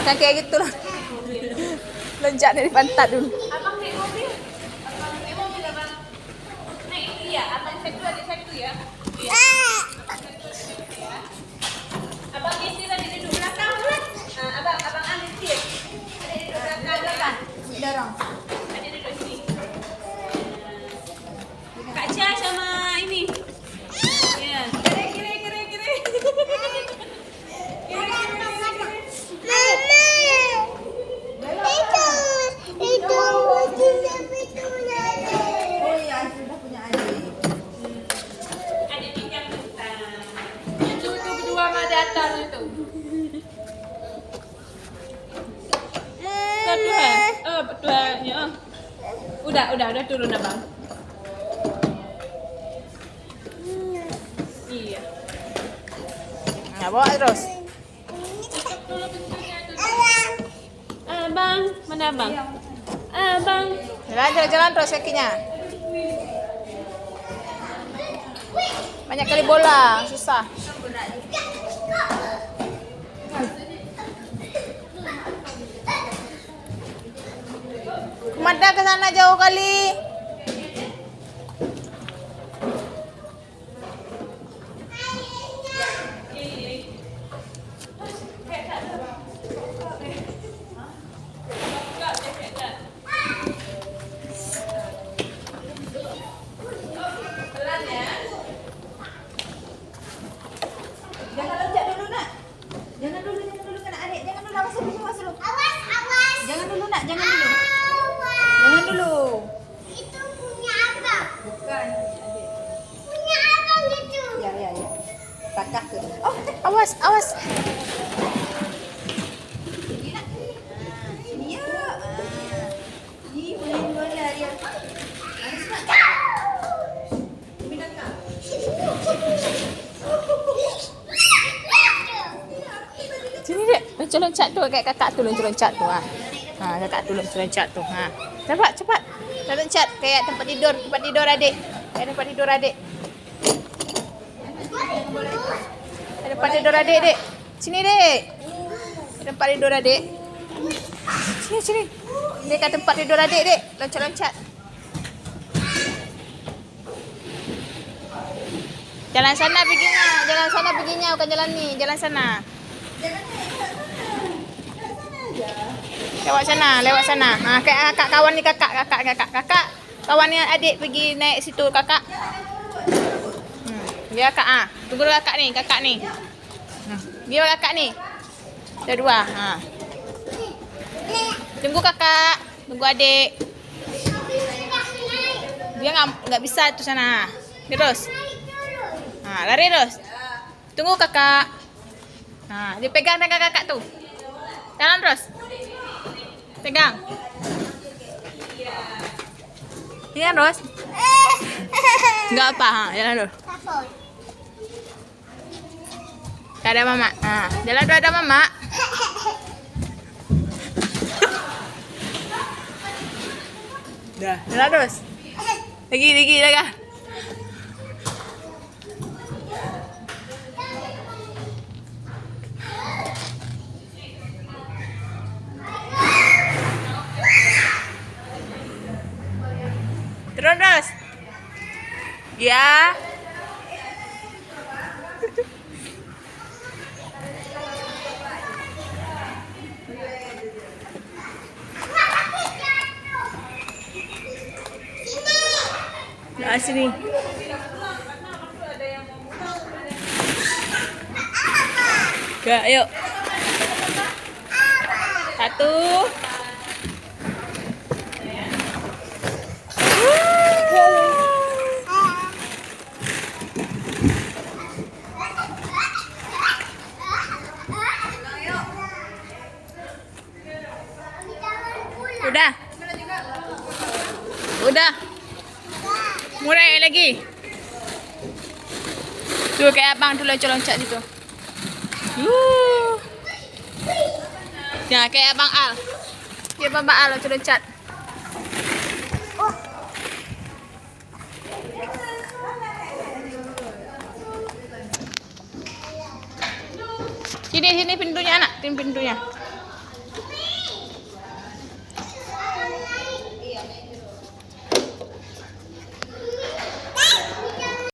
Yang kayak gitu loh. Loncat dari pantat dulu. Abang naik mobil. Abang naik mobil abang. Naik iya, abang satu ada satu ya. Iya. Abang isi tadi duduk belakang lah. Abang ambil seat. Ada duduk belakang. Dorong. Ada duduk sini. Kak Cia sama ini. Ya. Kiri. Adik pinjam bentar. Itu berdua sama di atas itu. Kedua. Keduanya. Udah turun abang. Iya. Nah, bawa terus. Abang, mana abang? Abang. Jalan terus kakinya. Banyak kali bola, susah. Kemana ke sana jauh kali? Jangan loncat dulu nak. Jangan dulu kan adik. Jangan dulu awas dulu. Jangan dulu nak, jangan dulu. Jangan dulu. Itu punya abang. Bukan. Punya abang itu. Ya. Takak ke. Oh, awas. Sini ya. Ih, main bola dia. Harus nak. Minat kak. Sini dek, loncat tu kayak kakak tu loncat tu kakak tu loncat tu cepat dah loncat kayak tempat tidur adik, kayak tempat tidur adik. Ada tempat tidur adik dek, sini dek, ada tempat tidur adik, sini ini kan tempat tidur adik dek, loncat. Jalan sana perginya, bukan jalan ni, jalan sana. Lewat sana. Kakak kawan ni kakak. Kawan ni adik pergi naik situ kakak. Biar kakak tunggu dulu kakak ni. Biar kakak ni. Ada dua. Tunggu kakak, tunggu adik. Dia enggak bisa tu sana. Terus. Lari terus. Tunggu kakak. Dia pegang tangan kakak tu. Jalan terus. Pegang. Jalan terus. Enggak apa, jalan terus. Tak ada mama. Jalan terus ada mama. Dah, jalan terus. Lagi dah. Terus. Ya. Sini. Ya, ayo. Satu. Udah. Mulai lagi. Tuh kayak abang tuh loncat-loncat gitu. Ya kayak abang Al. Kayak abang Al loncat-loncat. Sini pintunya anak, pintunya.